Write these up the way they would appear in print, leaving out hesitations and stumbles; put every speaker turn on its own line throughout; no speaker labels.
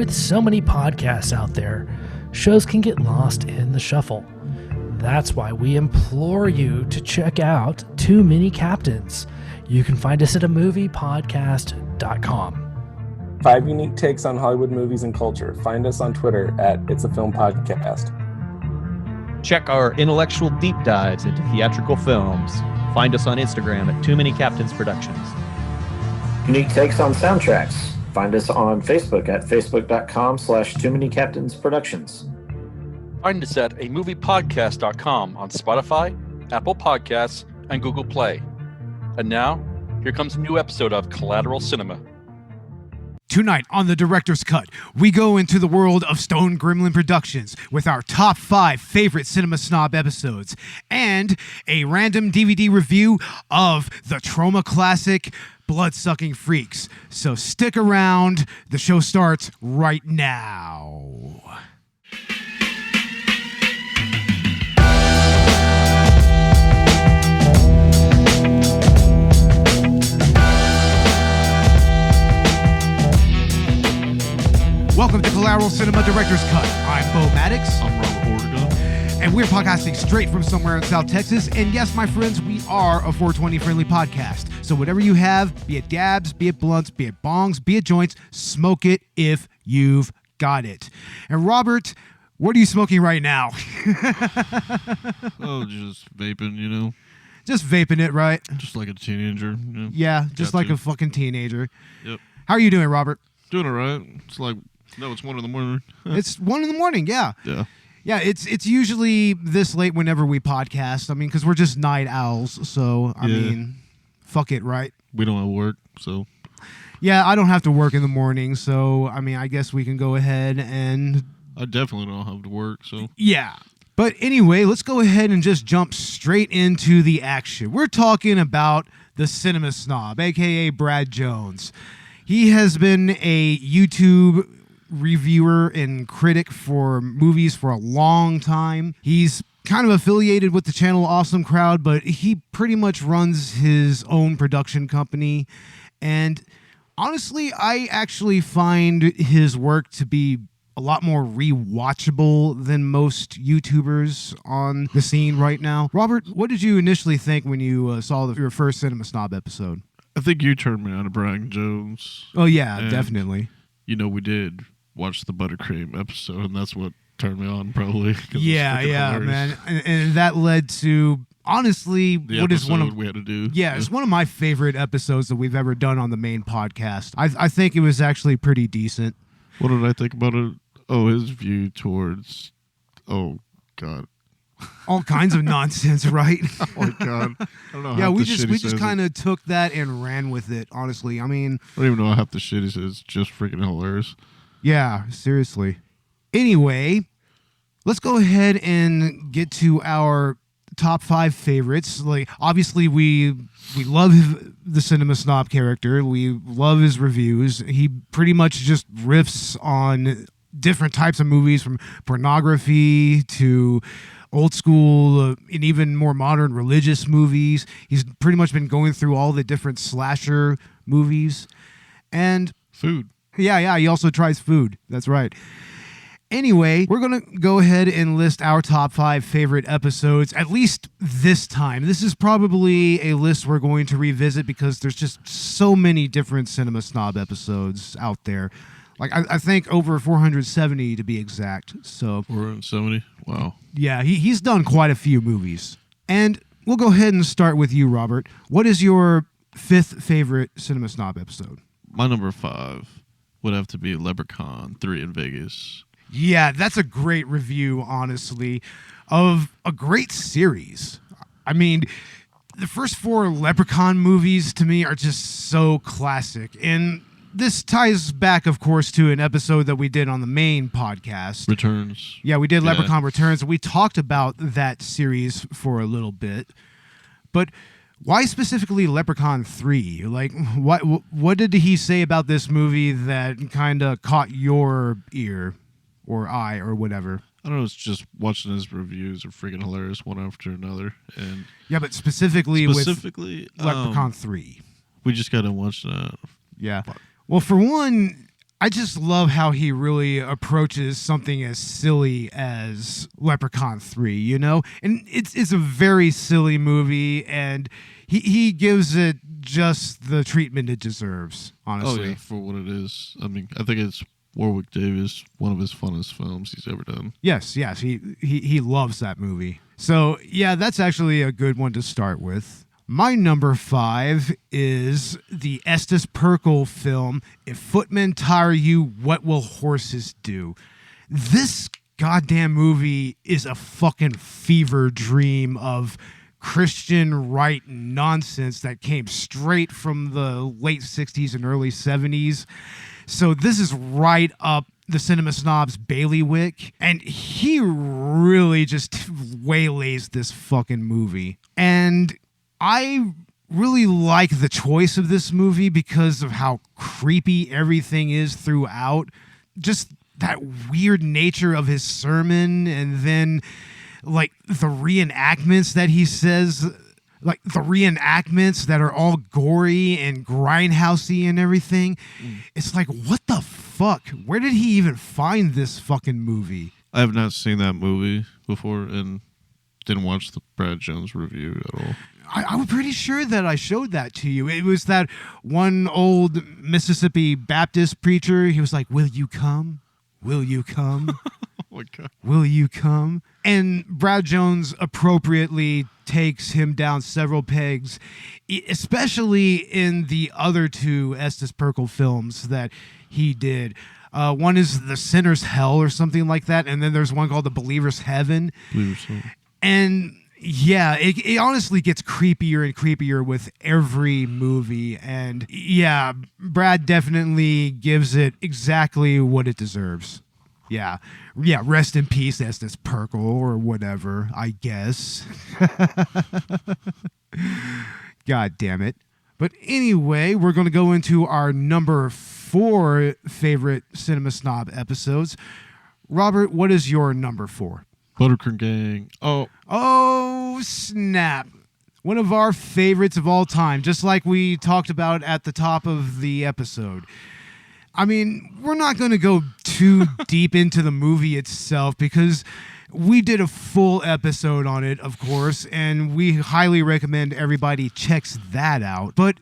with so many podcasts out there, shows can get lost in the shuffle. That's why we implore you to check out Too Many Captains. You can find us at amoviepodcast.com.
5 unique takes on Hollywood movies and culture. Find us on Twitter at It's a Film Podcast.
Check our intellectual deep dives into theatrical films. Find us on Instagram at Too Many Captains Productions.
Unique takes on soundtracks. Find us on Facebook at facebook.com/Too Many Captains Productions.
Find us at amoviepodcast.com on Spotify, Apple Podcasts, and Google Play. And now, here comes a new episode of Collateral Cinema.
Tonight on The Director's Cut, we go into the world of Stone Gremlin Productions with our top 5 favorite Cinema Snob episodes and a random DVD review of the Troma classic Bloodsucking Freaks. So stick around, the show starts right now. Welcome to Collateral Cinema Director's Cut. I'm Bo Maddox.
I'm Robert Ortega.
And we're podcasting straight from somewhere in South Texas. And yes, my friends, we are a 420 friendly podcast. So whatever you have, be it dabs, be it blunts, be it bongs, be it joints, smoke it if you've got it. And Robert, what are you smoking right now?
Oh, just vaping, you know.
Just vaping it, right?
Just like a teenager. You know?
Yeah, just
Got
like
to.
a fucking teenager.
Yep.
How are you doing, Robert?
Doing all right. It's like, no, it's 1 a.m.
It's 1 a.m, yeah.
Yeah.
Yeah, it's usually this late whenever we podcast. I mean, because we're just night owls. So, I mean, fuck it, right?
We don't have work, so.
Yeah, I don't have to work in the morning. So, I mean, I guess we can go ahead and...
I definitely don't have to work, so.
Yeah. But anyway, let's go ahead and just jump straight into the action. We're talking about the Cinema Snob, a.k.a. Brad Jones. He has been a YouTube reviewer and critic for movies for a long time. He's kind of affiliated with the channel Awesome Crowd, but he pretty much runs his own production company. And honestly, I actually find his work to be a lot more rewatchable than most YouTubers on the scene right now. Robert, what did you initially think when you saw your first Cinema Snob episode?
I think you turned me on to Brian Jones.
Oh, yeah,
And,
definitely.
You know, we did watch the Buttercream episode, and that's what turned me on, probably.
Yeah, man. And that led to, honestly,
The
what is one of...
we had to do.
Yeah, it's one of my favorite episodes that we've ever done on the main podcast. I think it was actually pretty decent.
What did I think about it? Oh, his view towards... Oh, God.
All kinds of nonsense, right?
Oh, my God. I don't know
Yeah,
half
we
the shit
just
he says.
kind of took that and ran with it, honestly. I mean...
I don't even know half the shit he says. It's just freaking hilarious.
Yeah, seriously. Anyway, let's go ahead and get to our top 5 favorites. Like, obviously, we love the Cinema Snob character. We love his reviews. He pretty much just riffs on different types of movies, from pornography to old school and even more modern religious movies. He's pretty much been going through all the different slasher movies. And
Food.
yeah, he also tries food. That's right. Anyway, we're going to go ahead and list our top 5 favorite episodes, at least this time. This is probably a list we're going to revisit because there's just so many different Cinema Snob episodes out there. Like, I think over 470 to be exact. So,
470? Wow.
yeah, he's done quite a few movies. And we'll go ahead and start with you, Robert. What is your 5th favorite Cinema Snob episode?
My number 5 would have to be Leprechaun 3 in Vegas.
Yeah, that's a great review, honestly, of a great series. I mean, the first 4 Leprechaun movies to me are just so classic. And this ties back, of course, to an episode that we did on the main podcast.
Returns.
Yeah, we did
Yeah.
Leprechaun Returns. We talked about that series for a little bit. But why specifically Leprechaun 3? Like, what did he say about this movie that kind of caught your ear or eye or whatever?
I don't know, it's just watching his reviews are freaking hilarious one after another. And
Yeah, but specifically with
Leprechaun
Leprechaun 3.
we just got to watch that.
Yeah.
Fuck.
Well, for one, I just love how he really approaches something as silly as Leprechaun 3, you know? And it's a very silly movie, and he gives it just the treatment it deserves, honestly.
Oh, yeah, for what it is. I mean, I think it's Warwick Davis, one of his funnest films he's ever done.
Yes, he loves that movie. So, yeah, that's actually a good one to start with. My number 5 is the Estes Perkle film, If Footmen Tire You, What Will Horses Do? This goddamn movie is a fucking fever dream of Christian right nonsense that came straight from the late 60s and early 70s. So this is right up the Cinema Snob's bailiwick, and he really just waylays this fucking movie. And I really like the choice of this movie because of how creepy everything is throughout. Just that weird nature of his sermon, and then like the reenactments that he says, like the reenactments that are all gory and grindhousey and everything. It's like, what the fuck? Where did he even find this fucking movie?
I have not seen that movie before and didn't watch the Brad Jones review at all.
I was pretty sure that I showed that to you. It was that one old Mississippi Baptist preacher. He was like, "Will you come? Will you come?
Oh my God.
Will you come?" And Brad Jones appropriately takes him down several pegs, especially in the other two Estes Perkle films that he did. One is The Sinner's Hell or something like that, and then there's one called The Believer's Heaven. And yeah, it honestly gets creepier and creepier with every movie. And yeah, Brad definitely gives it exactly what it deserves. Yeah, rest in peace, Estes Perkle, or whatever, I guess. God damn it. But anyway, we're going to go into our number 4 favorite Cinema Snob episodes. Robert, what is your number 4?
Buttercream Gang.
Oh, snap. One of our favorites of all time, just like we talked about at the top of the episode. I mean, we're not going to go too deep into the movie itself because we did a full episode on it, of course, and we highly recommend everybody checks that out. But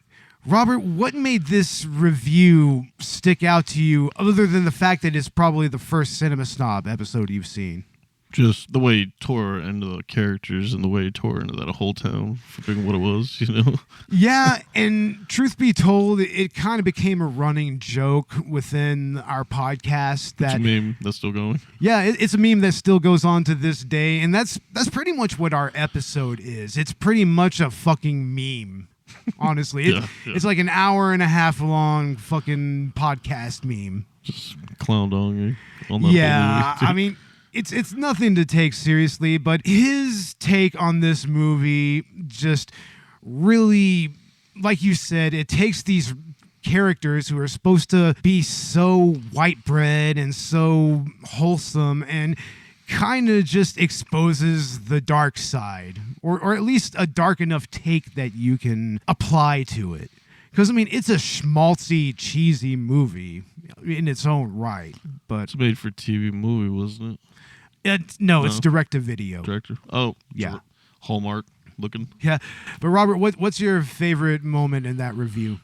Robert, what made this review stick out to you other than the fact that it's probably the first Cinema Snob episode you've seen?
Just the way he tore into the characters and the way he tore into that whole town for being what it was, you know?
Yeah, and truth be told, it kind of became a running joke within our podcast. That,
it's a meme that's still going.
Yeah, it's a meme that still goes on to this day, and that's pretty much what our episode is. It's pretty much a fucking meme, honestly.
Yeah.
It's like an hour and a half long fucking podcast meme.
Just clowned on that
yeah,
whole movie.
I mean, it's nothing to take seriously, but his take on this movie just really, like you said, it takes these characters who are supposed to be so white bread and so wholesome and kind of just exposes the dark side, or at least a dark enough take that you can apply to it. Because, I mean, it's a schmaltzy, cheesy movie in its own right. But
it's a made-for-TV movie, wasn't it?
No, it's direct-to-video.
Director? Oh,
yeah.
Hallmark looking.
Yeah. But, Robert, what's your favorite moment in that review?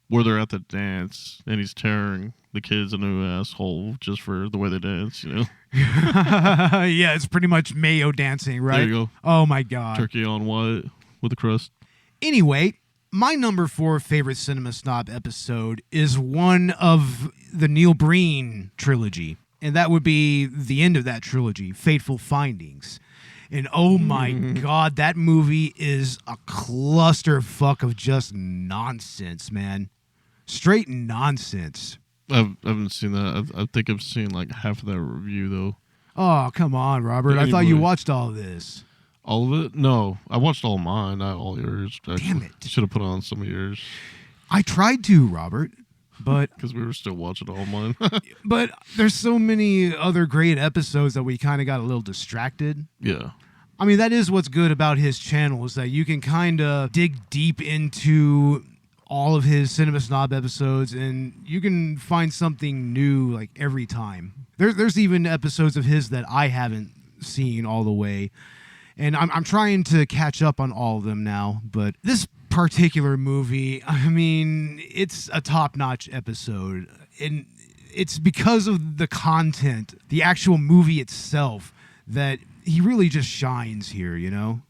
Where they're at the dance, and he's tearing the kids a new asshole just for the way they dance, you know?
Yeah, it's pretty much mayo dancing, right?
There you go.
Oh, my God.
Turkey on white with a crust.
Anyway, my number 4 favorite Cinema Snob episode is one of the Neil Breen trilogy. And that would be the end of that trilogy, Fateful Findings. And oh my God, that movie is a clusterfuck of just nonsense, man. Straight nonsense.
I haven't seen that. I think I've seen like half of that review, though.
Oh, come on, Robert. I thought you watched all of this.
All of it? No. I watched all mine, not all yours.
Damn it.
Should have put on some of yours.
I tried to, Robert. But
because we were still watching all mine.
But there's so many other great episodes that we kind of got a little distracted.
Yeah.
I mean, that is what's good about his channel, is that you can kind of dig deep into all of his Cinema Snob episodes, and you can find something new like every time. There's even episodes of his that I haven't seen all the way, and I'm trying to catch up on all of them now. But this particular movie, I mean, it's a top-notch episode, and it's because of the content, the actual movie itself, that he really just shines here, you know?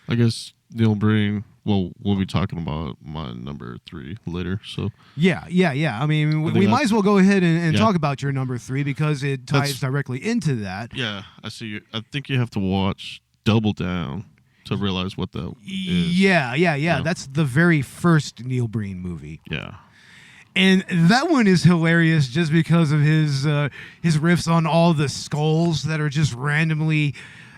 I guess Neil Breen, well, we'll be talking about my number 3 later, so.
Yeah. I mean, we might as well go ahead and talk about your number 3 because it ties directly into that.
Yeah, I see. I think you have to watch Double Down to realize what that is.
Yeah. That's the very first Neil Breen movie.
Yeah.
And that one is hilarious just because of his riffs on all the skulls that are just randomly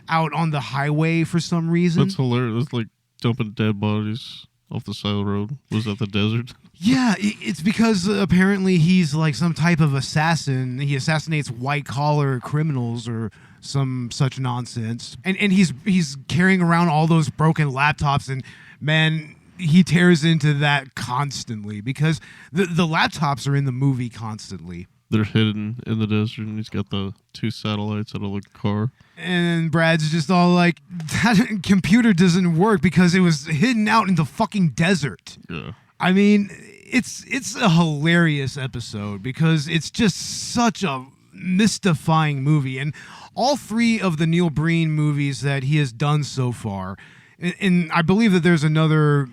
out on the highway for some reason.
That's hilarious. It's like dumping dead bodies off the side of the road. Was that the desert?
Yeah, it's because apparently he's like some type of assassin. He assassinates white-collar criminals or some such nonsense. And he's carrying around all those broken laptops, and man, he tears into that constantly because the laptops are in the movie constantly.
They're hidden in the desert, and he's got the 2 satellites out of the car.
And Brad's just all like, that computer doesn't work because it was hidden out in the fucking desert.
Yeah.
I mean, it's a hilarious episode because it's just such a mystifying movie. And all 3 of the Neil Breen movies that he has done so far, and I believe that there's another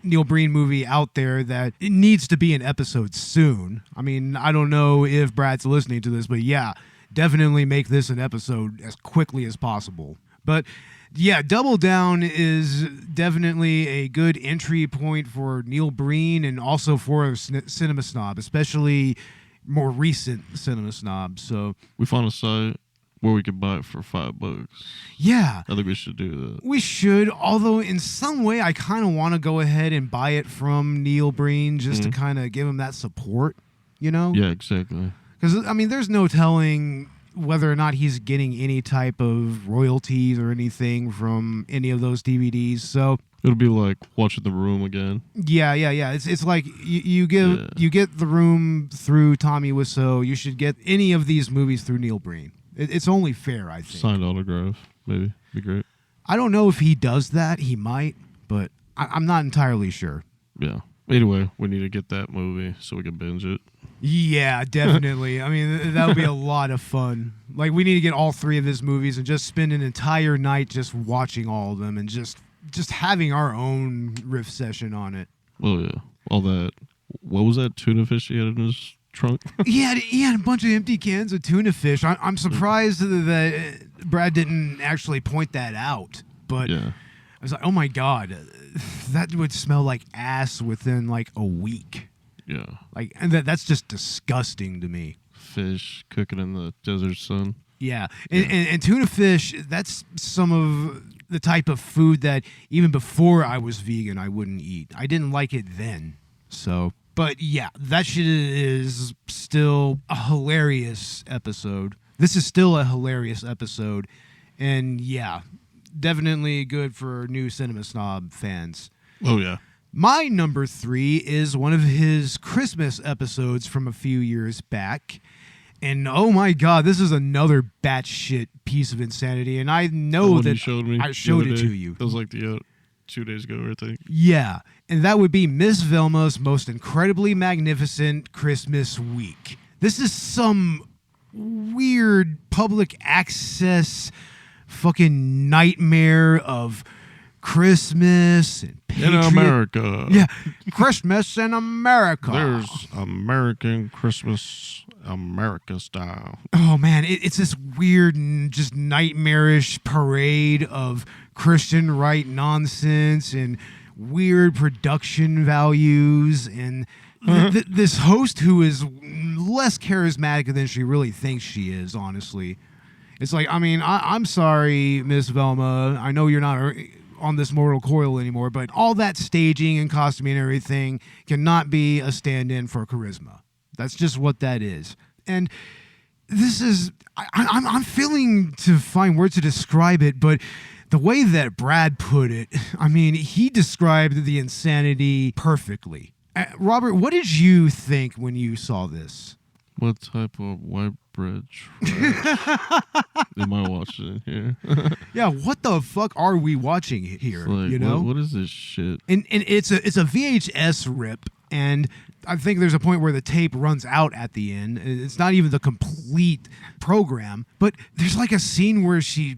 Neil Breen movie out there that it needs to be an episode soon. I mean, I don't know if Brad's listening to this, but yeah, definitely make this an episode as quickly as possible. But yeah, Double Down is definitely a good entry point for Neil Breen and also for Cinema Snob, especially more recent Cinema Snob. So
we found a site where we could buy it for $5.
Yeah.
I think we should do that.
We should, although in some way I kind of want to go ahead and buy it from Neil Breen just to kind of give him that support, you know?
Yeah, exactly.
Because, I mean, there's no telling whether or not he's getting any type of royalties or anything from any of those DVDs, so...
It'll be like watching The Room again.
Yeah. It's like you get The Room through Tommy Wiseau. You should get any of these movies through Neil Breen. It's only fair, I think.
Signed autograph, maybe. Be great.
I don't know if he does that. He might, but I'm not entirely sure.
Yeah. Anyway, we need to get that movie so we can binge it.
Yeah, definitely. I mean, that would be a lot of fun. Like, we need to get all 3 of his movies and just spend an entire night just watching all of them and just having our own riff session on it.
Oh, yeah. All that. What was that tuna fish he had in his trunk?
He had a bunch of empty cans of tuna fish. I'm surprised that Brad didn't actually point that out. But
yeah.
I was like, oh my God, that would smell like ass within like a week.
Yeah.
Like, and that's just disgusting to me.
Fish cooking in the desert sun.
Yeah. And tuna fish, that's some of the type of food that even before I was vegan, I wouldn't eat. I didn't like it then. So... But yeah, that shit is still a hilarious episode. This is still a hilarious episode. And yeah, definitely good for new Cinema Snob fans.
Oh, yeah.
My number 3 is one of his Christmas episodes from a few years back. And oh my God, this is another batshit piece of insanity. And I know that
you showed me
I showed it
day.
to you.
That was like the 2 days ago, I think.
Yeah, and that would be Miss Velma's Most Incredibly Magnificent Christmas Week. This is some weird public access fucking nightmare of Christmas and
in America.
Yeah, Christmas in America.
There's American Christmas, America style.
Oh man, it's this weird and just nightmarish parade of Christian right nonsense and weird production values and this host who is less charismatic than she really thinks she is, honestly. It's like, I mean, I'm sorry, Miss Velma. I know you're not on this mortal coil anymore, but all that staging and costuming and everything cannot be a stand-in for charisma. That's just what that is. And this is, I'm failing to find words to describe it, but the way that Brad put it, I mean, he described the insanity perfectly. Robert, what did you think when you saw this?
What type of white bread trash am I watching here?
Yeah, what the fuck are we watching here?
Like,
you know,
what is this shit?
and it's a VHS rip, and I think there's a point where the tape runs out at the end. It's not even the complete program, but there's like a scene where she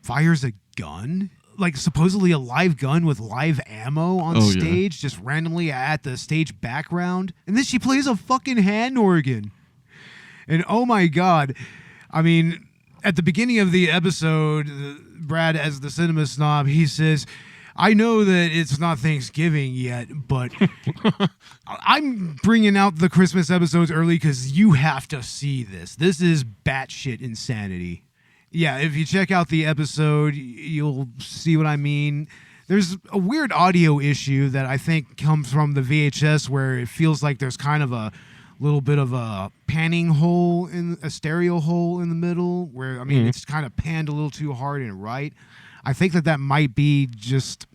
fires a gun, like supposedly a live gun with live ammo on stage, just randomly at the stage background, and then she plays a fucking hand organ. And oh my God, I mean, at the beginning of the episode, Brad, as the cinema snob, he says, I know that it's not Thanksgiving yet, but I'm bringing out the Christmas episodes early because you have to see this. This is batshit insanity. Yeah, if you check out the episode, you'll see what I mean. There's a weird audio issue that I think comes from the VHS where it feels like there's kind of a little bit of a panning hole, in a stereo hole in the middle where, I mean, it's kind of panned a little too hard and right. I think that might be just,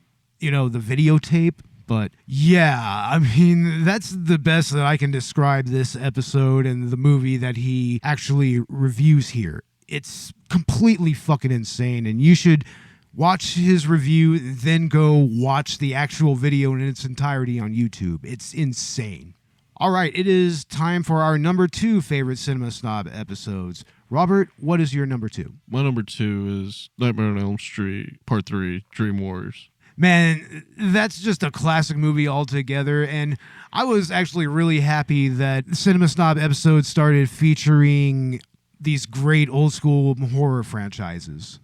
the videotape. But yeah, I mean, that's the best that I can describe this episode and the movie that he actually reviews here. It's completely fucking insane, and you should watch his review, then go watch the actual video in its entirety on YouTube. It's insane. All right, it is time for our number 2 favorite Cinema Snob episodes. Robert, what is your number 2?
My number 2 is Nightmare on Elm Street, Part 3, Dream Warriors.
Man, that's just a classic movie altogether, and I was actually really happy that Cinema Snob episodes started featuring these great old school horror franchises.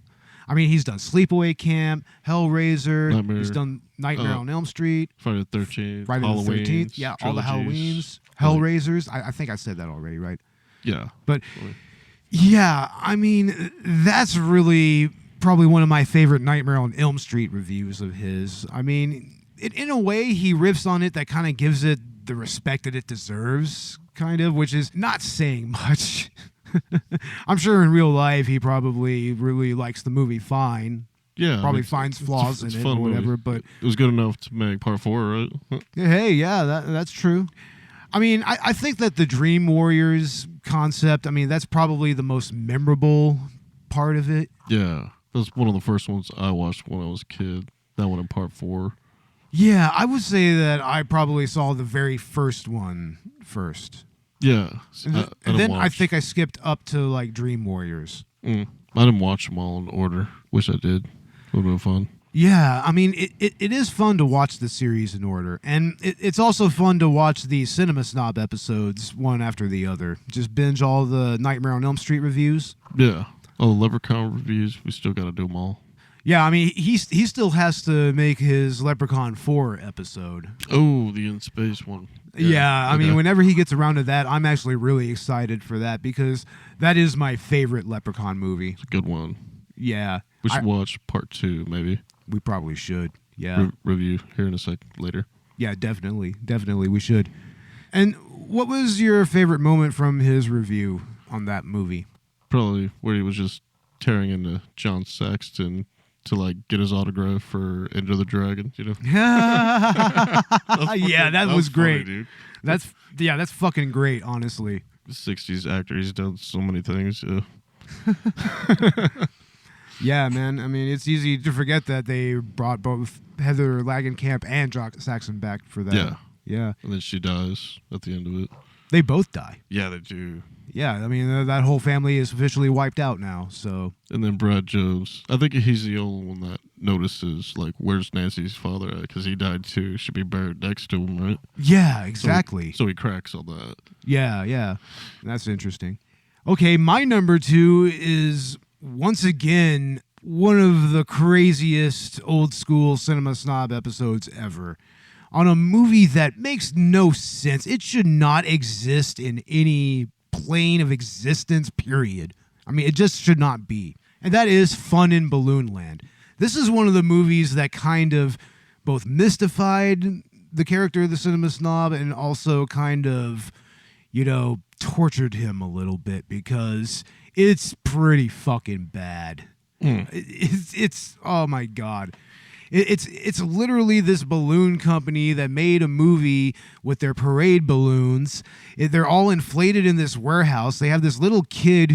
I mean, he's done Sleepaway Camp, Hellraiser, he's done Nightmare on Elm Street,
Friday the 13th,
Friday the 13th, yeah, all the Halloweens, Hellraisers. I think I said that already, right?
Yeah.
But yeah, I mean, that's really probably one of my favorite Nightmare on Elm Street reviews of his. I mean, in a way, he riffs on it that kind of gives it the respect that it deserves, kind of, which is not saying much. I'm sure in real life he probably really likes the movie fine.
Yeah.
Probably finds flaws in it or whatever, but
it was good enough to make Part 4, right?
Hey, yeah, that's true. I mean, I think that the Dream Warriors concept, I mean, that's probably the most memorable part of it.
Yeah. That's one of the first ones I watched when I was a kid. That one in Part 4.
Yeah, I would say that I probably saw the very first one first.
Yeah.
And then I think I skipped up to like Dream Warriors.
I didn't watch them all in order. Wish I did. It would have been fun.
Yeah, I mean, it is fun to watch the series in order. And it's also fun to watch the Cinema Snob episodes one after the other. Just binge all the Nightmare on Elm Street reviews.
Yeah. All the Leprechaun reviews, we still got to do them all.
Yeah, I mean, he still has to make his Leprechaun 4 episode.
Oh, the in space one.
Yeah, I mean, whenever he gets around to that, I'm actually really excited for that because that is my favorite Leprechaun movie.
It's a good one.
Yeah.
We should watch Part 2, maybe.
We probably should. Yeah.
Review here in a sec later.
Yeah, definitely. Definitely, we should. And what was your favorite moment from his review on that movie?
Probably where he was just tearing into John Saxton to like get his autograph for Enter the Dragon,
Yeah, that was great.
Funny, dude.
That's fucking great, honestly.
60s actor, he's done so many things.
Yeah, man. I mean, it's easy to forget that they brought both Heather Langenkamp and John Saxon back for that.
Yeah.
Yeah.
And then she dies at the end of it.
They both die.
Yeah, they do.
Yeah, I mean, that whole family is officially wiped out now, so.
And then Brad Jones. I think he's the only one that notices, like, where's Nancy's father at? Because he died too. Should be buried next to him, right?
Yeah, exactly.
So he cracks on that.
Yeah. That's interesting. Okay, my number 2 is, once again, one of the craziest old school Cinema Snob episodes ever. On a movie that makes no sense. It should not exist in any plane of existence, period. I mean, it just should not be. And that is Fun in Balloon Land. This is one of the movies that kind of both mystified the character of the Cinema Snob and also kind of, tortured him a little bit because it's pretty fucking bad. It's oh my God. It's literally this balloon company that made a movie with their parade balloons. They're all inflated in this warehouse. They have this little kid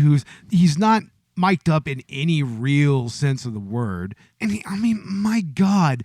he's not mic'd up in any real sense of the word. And my God,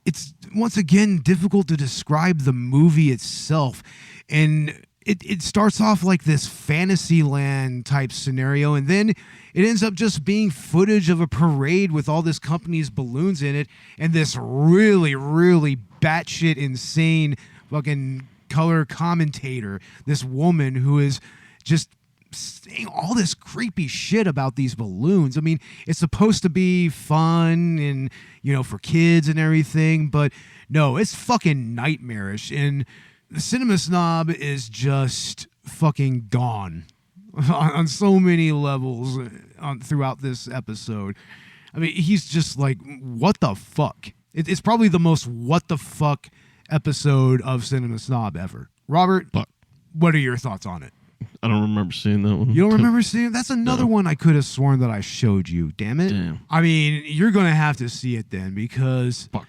it's once again difficult to describe the movie itself. And it starts off like this Fantasyland type scenario, and then it ends up just being footage of a parade with all this company's balloons in it, and this really, really batshit insane fucking color commentator, this woman who is just saying all this creepy shit about these balloons. I mean, it's supposed to be fun and, for kids and everything, but no, it's fucking nightmarish. And the Cinema Snob is just fucking gone on so many levels throughout this episode. I mean, he's just like, what the fuck? It's probably the most what the fuck episode of Cinema Snob ever. Robert, what are your thoughts on it?
I don't remember seeing that one.
You don't remember seeing it? That's another one I could have sworn that I showed you. Damn it.
Damn.
I mean, you're going to have to see it then, because
Fuck.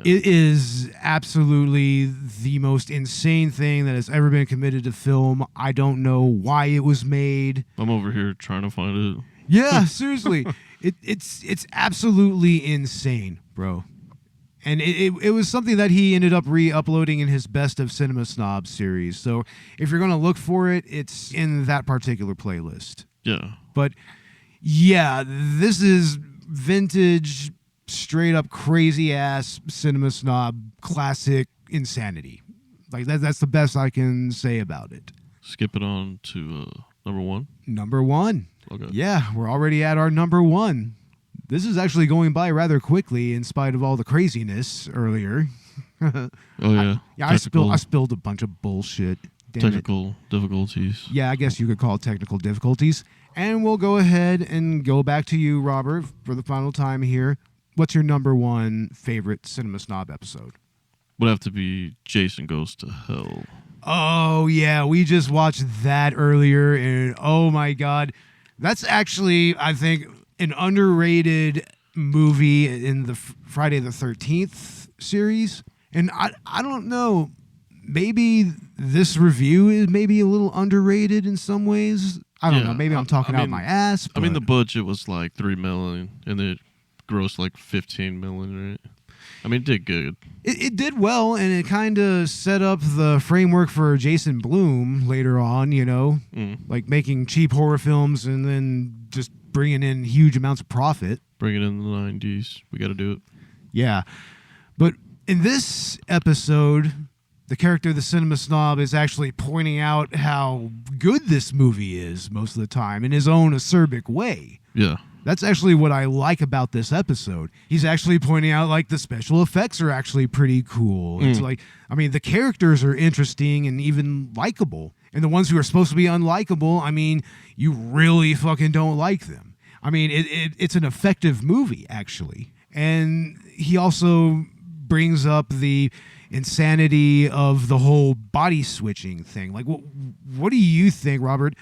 it is absolutely the most insane thing that has ever been committed to film. I don't know why it was made.
I'm over here trying to find it.
Yeah, seriously. It's absolutely insane, bro. And it was something that he ended up re-uploading in his Best of Cinema Snob series. So if you're going to look for it, it's in that particular playlist.
Yeah.
But yeah, this is vintage, straight up crazy ass Cinema Snob classic insanity. Like that's the best I can say about it.
Skip it on to number one.
Number one.
Okay.
Yeah, we're already at our number one. This is actually going by rather quickly in spite of all the craziness earlier.
Oh yeah.
I spilled a bunch of bullshit. Damn
technical difficulties.
Yeah, I guess you could call it technical difficulties. And we'll go ahead and go back to you, Robert, for the final time here. What's your number one favorite Cinema Snob episode?
Would have to be Jason Goes to Hell.
Oh, yeah. We just watched that earlier, and oh my God. That's actually, I think, an underrated movie in the Friday the 13th series. And I don't know, maybe this review is maybe a little underrated in some ways. I don't know. Maybe I'm talking out my ass. But
I mean, the budget was like $3 million, and it grossed like $15 million, right? I mean, it did good.
It did well, and it kind of set up the framework for Jason Blum later on, like making cheap horror films and then just bringing in huge amounts of profit.
Bring it in the 90s. We got to do it.
Yeah. But in this episode, the character of the Cinema Snob is actually pointing out how good this movie is most of the time in his own acerbic way.
Yeah.
That's actually what I like about this episode. He's actually pointing out, like, the special effects are actually pretty cool. It's like, I mean, the characters are interesting and even likable. And the ones who are supposed to be unlikable, I mean, you really fucking don't like them. I mean, it's an effective movie, actually. And he also brings up the insanity of the whole body switching thing. Like, what do you think, Robert?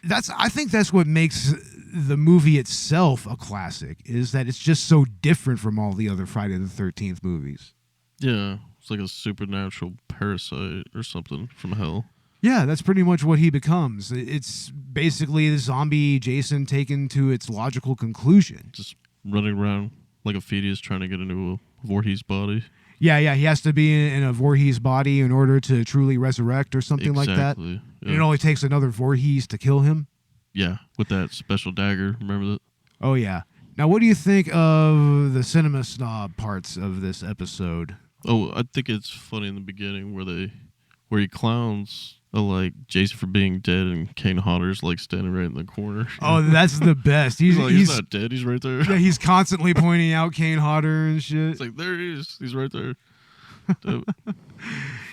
I think that's what makes the movie itself a classic, is that it's just so different from all the other Friday the 13th movies.
Yeah, it's like a supernatural parasite or something from hell.
Yeah, that's pretty much what he becomes. It's basically the zombie Jason taken to its logical conclusion.
Just running around like a fetus trying to get into a Voorhees body.
Yeah, he has to be in a Voorhees body in order to truly resurrect or something like that.
Yeah.
And it only takes another Voorhees to kill him.
Yeah, with that special dagger. Remember that?
Oh, yeah. Now, what do you think of the Cinema Snob parts of this episode?
Oh, I think it's funny in the beginning where he clowns like Jason for being dead and Kane Hodder's like standing right in the corner.
Oh, that's the best.
He's not dead. He's right there.
Yeah, he's constantly pointing out Kane Hodder and shit.
It's like, there he is. He's right there.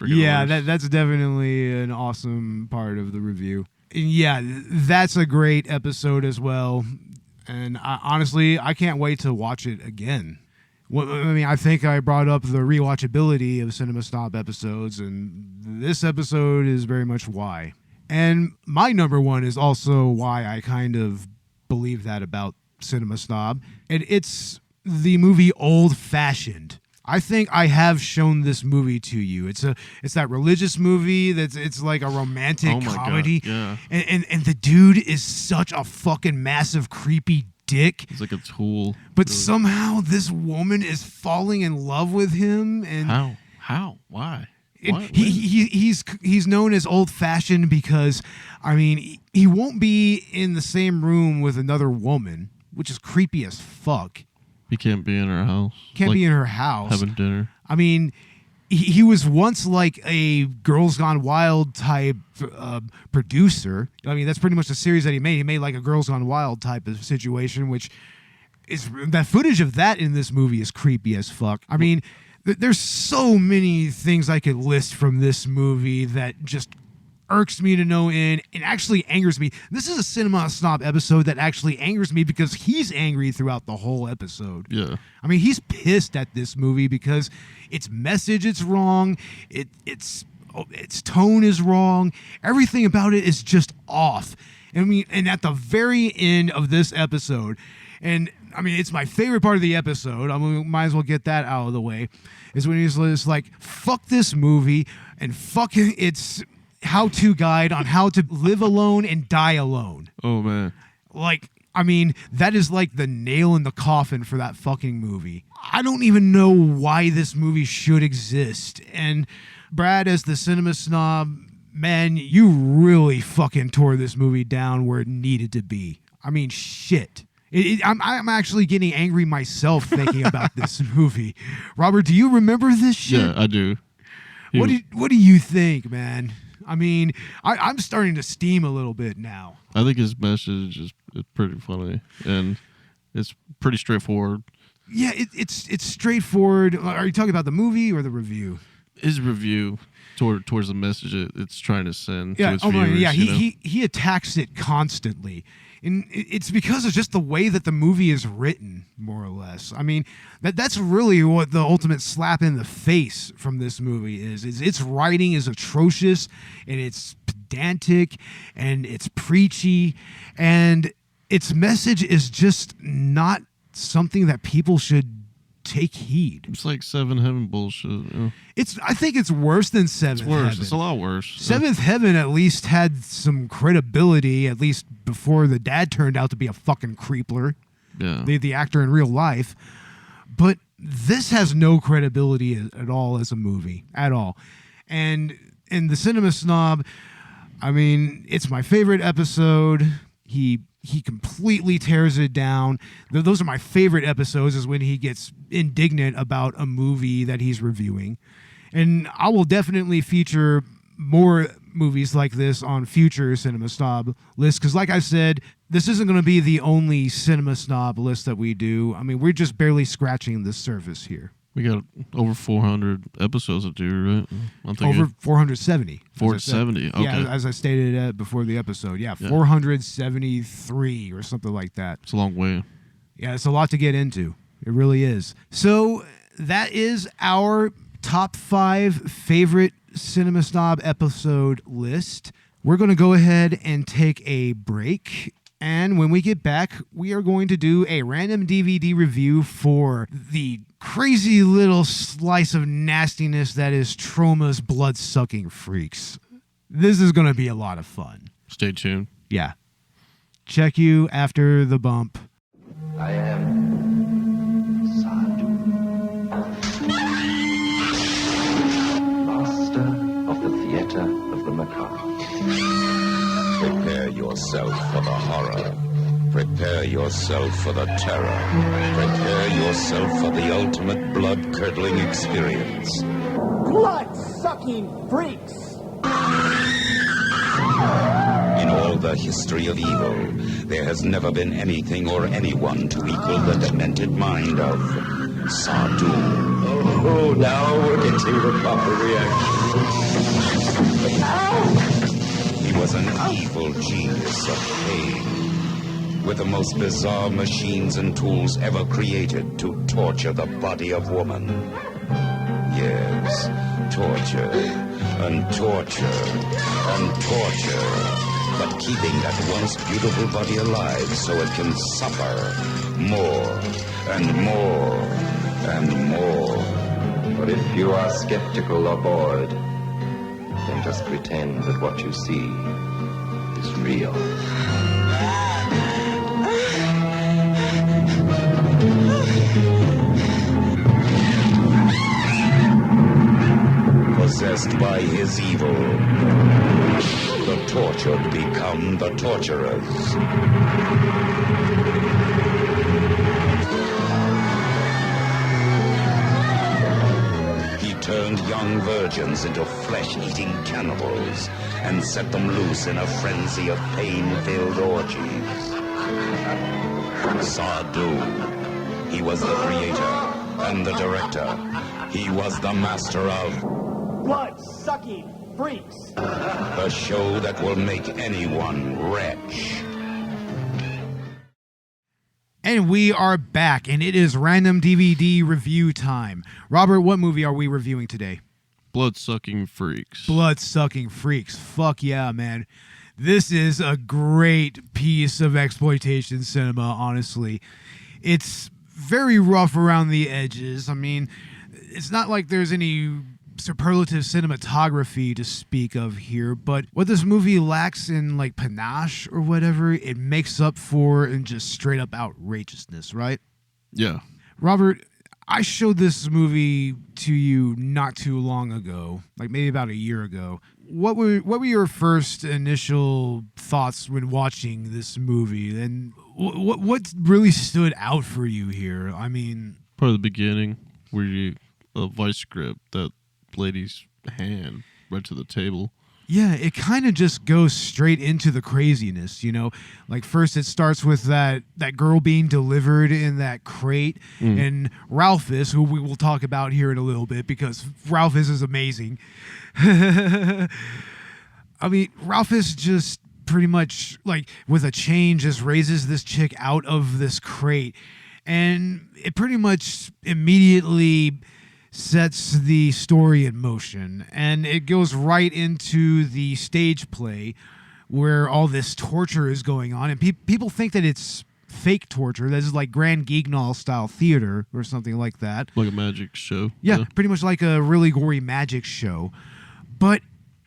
Yeah, that's definitely an awesome part of the review. And yeah, that's a great episode as well. And honestly, I can't wait to watch it again. Well, I mean, I think I brought up the rewatchability of Cinema Snob episodes, and this episode is very much why. And my number one is also why I kind of believe that about Cinema Snob. And it's the movie Old Fashioned. I think I have shown this movie to you. It's that religious movie it's like a romantic comedy.
God, yeah.
And the dude is such a fucking massive creepy dick.
He's like a tool.
But somehow this woman is falling in love with him. And
How? Why?
He's known as old-fashioned because, I mean, he won't be in the same room with another woman, which is creepy as fuck.
He can't be in her house.
Can't be in her house.
Having dinner.
I mean, he was once like a Girls Gone Wild type producer. I mean, that's pretty much the series that he made. He made like a Girls Gone Wild type of situation, which is that footage of that in this movie is creepy as fuck. I mean, there's so many things I could list from this movie that just irks me to no end and actually angers me. This is a Cinema Snob episode that actually angers me because he's angry throughout the whole episode.
Yeah.
I mean, he's pissed at this movie because its message is wrong, its tone is wrong, everything about it is just off. I mean, and at the very end of this episode, and I mean, it's my favorite part of the episode, I mean, might as well get that out of the way, is when he's just like, fuck this movie and fucking its how-to guide on how to live alone and die alone.
Oh, man.
Like, I mean, that is like the nail in the coffin for that fucking movie. I don't even know why this movie should exist. And Brad, as the Cinema Snob, man, you really fucking tore this movie down where it needed to be. I mean, shit. I'm actually getting angry myself thinking about this movie. Robert, do you remember this shit?
Yeah, I do.
What do you think, man? I mean, I'm starting to steam a little bit now.
I think his message is pretty funny, and it's pretty straightforward.
Yeah, it's straightforward. Are you talking about the movie or the review?
His review towards the message it's trying to send to its viewers.
Right, yeah,
you know?
he attacks it constantly. And it's because of just the way that the movie is written, more or less. I mean, that's really what the ultimate slap in the face from this movie is its writing is atrocious, and it's pedantic, and it's preachy, and its message is just not something that people should take heed.
It's like Seventh Heaven bullshit. You know?
I think it's worse than Seventh Heaven.
It's a lot worse.
Seventh Heaven at least had some credibility, at least before the dad turned out to be a fucking creepler.
Yeah.
The actor in real life. But this has no credibility at all as a movie. At all. And the Cinema Snob, I mean, it's my favorite episode. He completely tears it down. Those are my favorite episodes, is when he gets indignant about a movie that he's reviewing. And I will definitely feature more movies like this on future Cinema Snob lists, because like I said, this isn't going to be the only Cinema Snob list that we do. I mean, we're just barely scratching the surface here.
We got over 400 episodes to do, right?
Over 470.
470, okay.
Yeah, as I stated before the episode. Yeah, 473 or something like that.
It's a long way.
Yeah, it's a lot to get into. It really is. So that is our top 5 favorite Cinema Snob episode list. We're going to go ahead and take a break. And when we get back, we are going to do a random DVD review for the crazy little slice of nastiness that is Troma's Bloodsucking Freaks. This is going to be a lot of fun.
Stay tuned.
Yeah. Check you after the bump.
I am Sadhu, master of the theater of the macabre.
Prepare yourself for the horror. Prepare yourself for the terror. Prepare yourself for the ultimate blood-curdling experience.
Blood-sucking freaks!
In all the history of evil, there has never been anything or anyone to equal the demented mind of Sadhu.
Oh, now we're getting the proper reaction.
He was an evil genius of pain, with the most bizarre machines and tools ever created to torture the body of woman. Yes, torture, and torture, and torture, but keeping that once beautiful body alive so it can suffer more, and more, and more.
But if you are skeptical or bored, then just pretend that what you see is real.
Possessed by his evil, the tortured become the torturers. He turned young virgins into flesh-eating cannibals and set them loose in a frenzy of pain-filled orgies. Sadu, he was the creator and the director. He was the master of
Bloodsucking Freaks.
the show that will make anyone retch.
And we are back, and it is random DVD review time. Robert, what movie are we reviewing today?
Bloodsucking Freaks.
Bloodsucking Freaks. Fuck yeah, man. This is a great piece of exploitation cinema, honestly. It's very rough around the edges. I mean, it's not like there's any superlative cinematography to speak of here, but what this movie lacks in like panache or whatever, it makes up for in just straight up outrageousness, right?
Yeah.
Robert, I showed this movie to you not too long ago, like maybe about a year ago. What were your first initial thoughts when watching this movie, and what really stood out for you here? I mean,
Part of the beginning where a vice grip that lady's hand right to the table.
yeah, it kind of just goes straight into the craziness, you know? Like first it starts with that girl being delivered in that crate, and Ralphus, who we will talk about here in a little bit because Ralphus is amazing. I mean, Ralphus just pretty much like with a chain just raises this chick out of this crate, and it pretty much immediately sets the story in motion, and it goes right into the stage play where all this torture is going on, and people think that it's fake torture. This is like Grand Guignol style theater or something like that.
Like a magic show.
Yeah, pretty much like a really gory magic show. But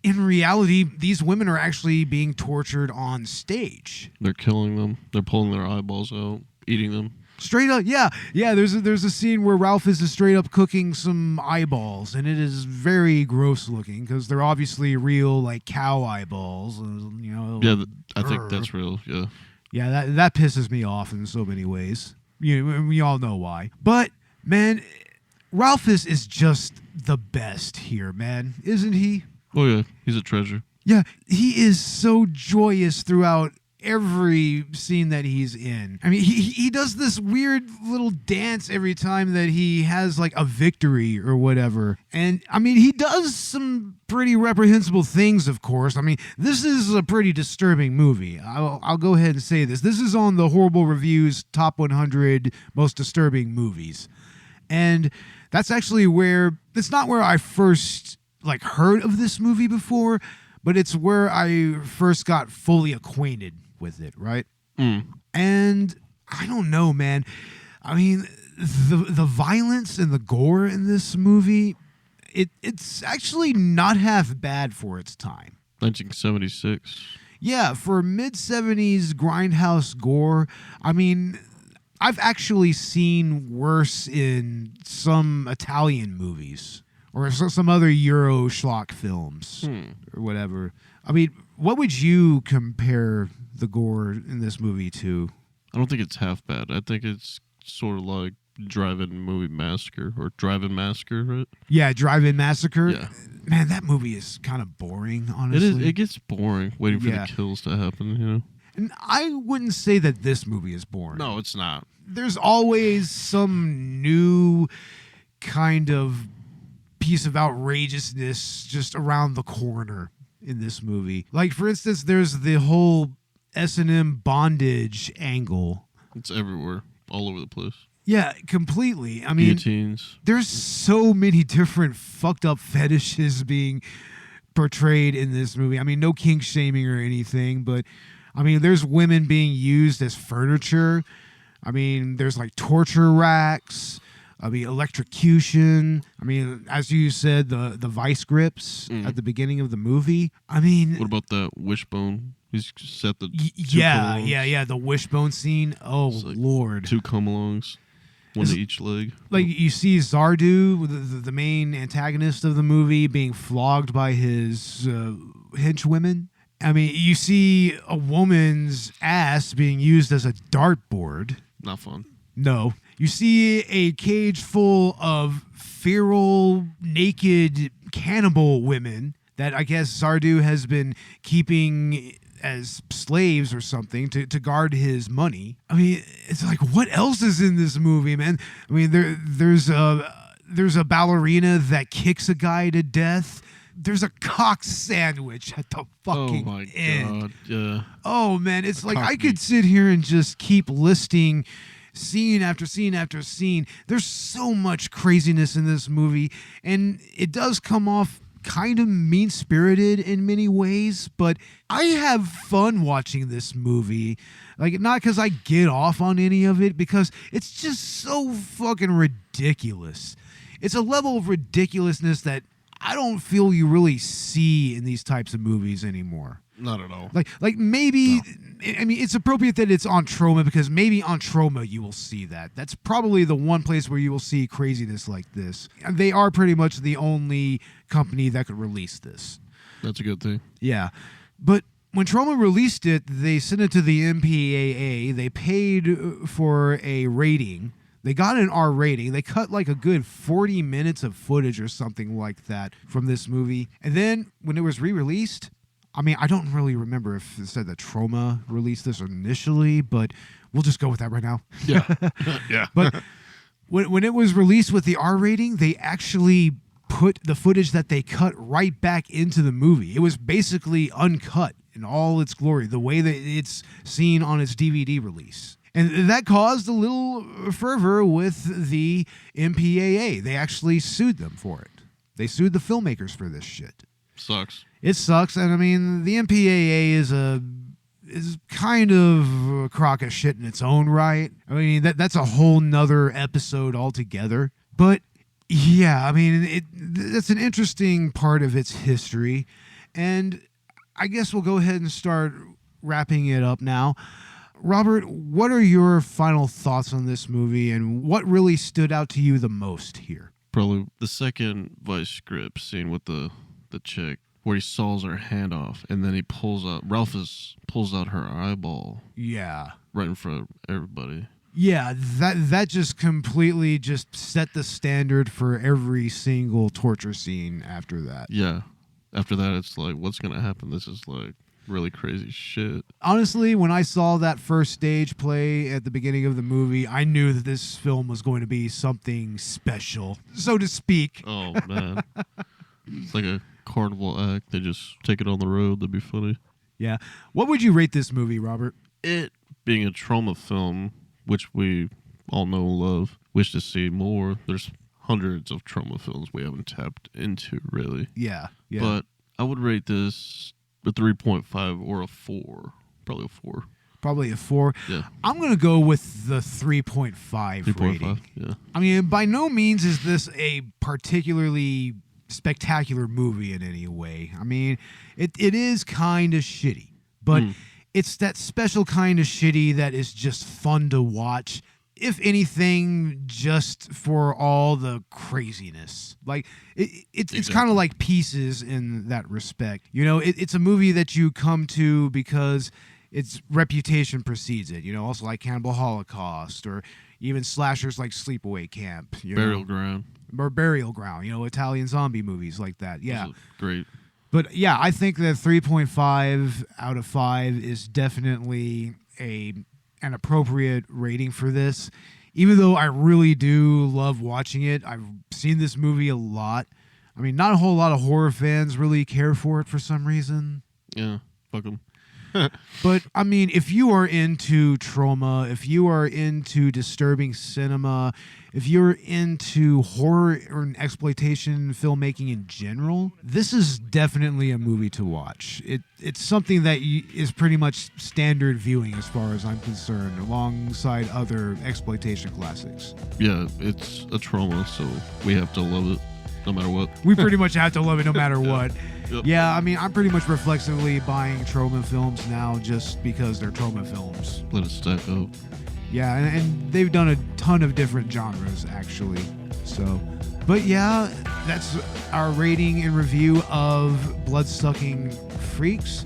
in reality, these women are actually being tortured on stage.
They're killing them. They're pulling their eyeballs out, eating them.
Straight up, yeah. There's a scene where Ralph is straight up cooking some eyeballs, and it is very gross looking because they're obviously real, like cow eyeballs. You know.
Yeah, I think that's real. Yeah.
Yeah, that pisses me off in so many ways. We all know why. But man, Ralphus is just the best here, man, isn't he?
Oh yeah, he's a treasure.
Yeah, he is so joyous throughout every scene that he's in. I mean, he does this weird little dance every time that he has like a victory or whatever. And I mean, he does some pretty reprehensible things, of course. I mean, this is a pretty disturbing movie. I'll go ahead and say this. This is on the Horrible Reviews top 100 most disturbing movies. And that's actually where, it's not where I first like heard of this movie before, but it's where I first got fully acquainted with it, right? And I don't know, man. I mean, the violence and the gore in this movie, it's actually not half bad for its time.
1976.
Yeah, for mid-70s grindhouse gore, I mean, I've actually seen worse in some Italian movies or some other Euro schlock films or whatever. I mean, what would you compare the gore in this movie to?
I don't think it's half bad. I think it's sort of like Drive-In Movie Massacre or Drive-In Massacre, right?
Yeah, Drive-In Massacre.
Yeah.
Man, that movie is kind of boring, honestly.
It gets boring waiting for the kills to happen, you know?
And I wouldn't say that this movie is boring.
No, it's not.
There's always some new kind of piece of outrageousness just around the corner in this movie. Like, for instance, there's the whole S&M bondage angle.
It's everywhere, all over the place.
Yeah, completely. I mean,
guillotines.
There's so many different fucked up fetishes being portrayed in this movie. I mean, no kink shaming or anything, but I mean, there's women being used as furniture. I mean, there's like torture racks. I mean, electrocution. I mean, as you said, the vice grips at the beginning of the movie. I mean,
What about that wishbone? He's set the
yeah, the wishbone scene. Oh,
like
Lord.
2 come-alongs, one to each leg.
Like, you see Zardu, the main antagonist of the movie, being flogged by his henchwomen. I mean, you see a woman's ass being used as a dartboard.
Not fun.
No. You see a cage full of feral, naked cannibal women that I guess Zardu has been keeping as slaves or something to guard his money. I mean, it's like, what else is in this movie, man? I mean, there's a ballerina that kicks a guy to death. There's a cock sandwich at the fucking end.
God, yeah.
Oh, man, it's like I could sit here and just keep listing scene after scene after scene. There's so much craziness in this movie, and it does come off kind of mean-spirited in many ways, but I have fun watching this movie. Like, not because I get off on any of it, because it's just so fucking ridiculous. It's a level of ridiculousness that I don't feel you really see in these types of movies anymore.
Not at all.
Like maybe, I mean, it's appropriate that it's on Troma, because maybe on Troma you will see that. That's probably the one place where you will see craziness like this. And they are pretty much the only company that could release this.
That's a good thing.
Yeah. But when Troma released it, they sent it to the MPAA. They paid for a rating. They got an R rating. They cut like a good 40 minutes of footage or something like that from this movie. And then when it was re-released, I mean, I don't really remember if it said that Troma released this initially, but we'll just go with that right now.
Yeah. Yeah.
But when it was released with the R rating, they actually put the footage that they cut right back into the movie. It was basically uncut in all its glory, the way that it's seen on its DVD release. And that caused a little fervor with the MPAA. They actually sued them for it. They sued the filmmakers for this shit.
Sucks.
It sucks, and I mean, the MPAA is kind of a crock of shit in its own right. I mean, that's a whole nother episode altogether. But yeah, I mean, that's an interesting part of its history, and I guess we'll go ahead and start wrapping it up now. Robert, what are your final thoughts on this movie, and what really stood out to you the most here?
Probably the second vice script scene with the chick, where he saws her hand off, and then he pulls out her eyeball.
Yeah.
Right in front of everybody.
Yeah, that just completely just set the standard for every single torture scene after that.
Yeah. After that, it's like, what's going to happen? This is like really crazy shit.
Honestly, when I saw that first stage play at the beginning of the movie, I knew that this film was going to be something special, so to speak.
Oh, man. It's like a carnival act. They just take it on the road. That'd be funny.
Yeah. What would you rate this movie, Robert?
It being a trauma film, which we all know and love, wish to see more. There's hundreds of trauma films we haven't tapped into, really.
Yeah.
But I would rate this a 3.5 or a 4. Probably a 4.
Probably a 4.
Yeah.
I'm going to go with the 3.5 rating.
Yeah.
I mean, by no means is this a particularly spectacular movie in any way. I mean, it is kind of shitty, but it's that special kind of shitty that is just fun to watch. If anything, just for all the craziness. Like, it's kind of like Pieces in that respect. You know, it's a movie that you come to because its reputation precedes it. You know, also like Cannibal Holocaust, or even slashers like Sleepaway Camp.
Burial Ground.
Or Burial Ground, you know, Italian zombie movies like that. Yeah.
Great.
But yeah, I think that 3.5 out of 5 is definitely an appropriate rating for this. Even though I really do love watching it. I've seen this movie a lot. I mean, not a whole lot of horror fans really care for it for some reason.
Yeah, fuck them.
But I mean, if you are into trauma, if you are into disturbing cinema, if you're into horror or exploitation filmmaking in general, this is definitely a movie to watch. It's something that is pretty much standard viewing as far as I'm concerned, alongside other exploitation classics.
Yeah, it's a trauma, so we have to love it no matter what.
We pretty much have to love it no matter what.
Yep.
Yeah, I mean, I'm pretty much reflexively buying trauma films now just because they're trauma films.
Let it stack up.
Yeah, and they've done a ton of different genres, actually. So, but yeah, that's our rating and review of Bloodsucking Freaks.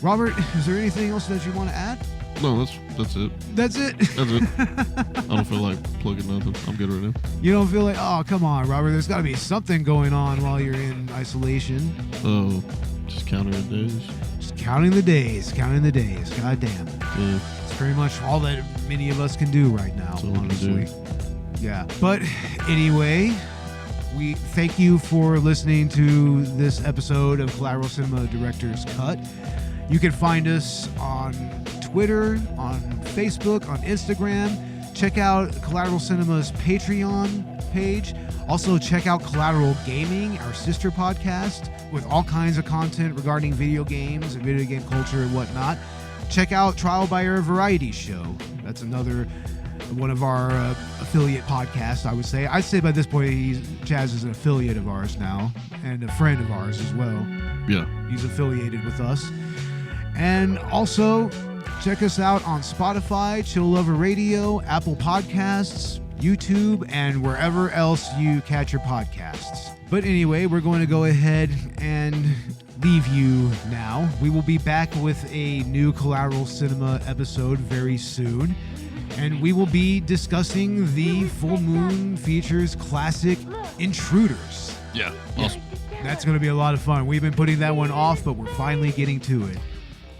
Robert, is there anything else that you want to add?
No, that's it.
That's it?
That's it. I don't feel like plugging nothing. I'm good right now.
You don't feel like, oh, come on, Robert, there's got to be something going on while you're in isolation.
Oh, just counting the days.
Just counting the days. God damn.
Yeah.
It's pretty much all that many of us can do right now,
That's all we can
honestly.
do.
Yeah. But anyway, we thank you for listening to this episode of Collateral Cinema Director's Cut. You can find us on Twitter, on Facebook, on Instagram. Check out Collateral Cinema's Patreon page. Also, check out Collateral Gaming, our sister podcast, with all kinds of content regarding video games and video game culture and whatnot. Check out Trial by Air Variety Show. That's another one of our affiliate podcasts, I would say. I'd say by this point, Chaz is an affiliate of ours now, and a friend of ours as well.
Yeah.
He's affiliated with us. And also, check us out on Spotify, Chill Lover Radio, Apple Podcasts, YouTube, and wherever else you catch your podcasts. But anyway, we're going to go ahead and leave you now. We will be back with a new Collateral Cinema episode very soon. And we will be discussing the Full Moon Features classic Intruders.
Yeah. Awesome.
That's going to be a lot of fun. We've been putting that one off, but we're finally getting to it.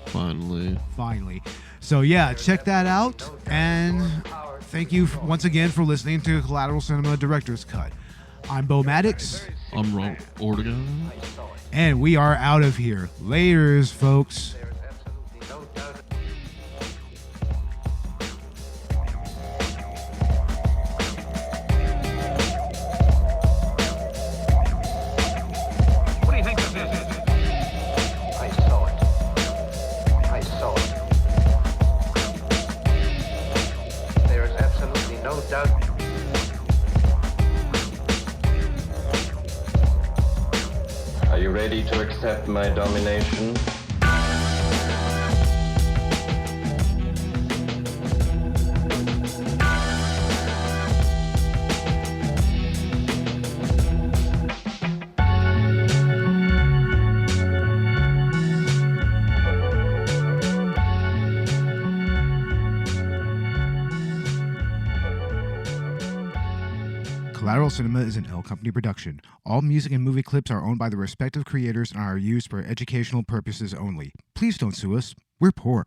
Finally. So yeah, check that out. And thank you once again for listening to Collateral Cinema Director's Cut. I'm Bo Maddox.
I'm Ron Ortega.
And we are out of here. Laters, folks.
What do you think of this? I saw it. There is absolutely no doubt.
Are you ready to accept my domination?
Collateral Cinema is an L Company production. All music and movie clips are owned by the respective creators and are used for educational purposes only. Please don't sue us. We're poor.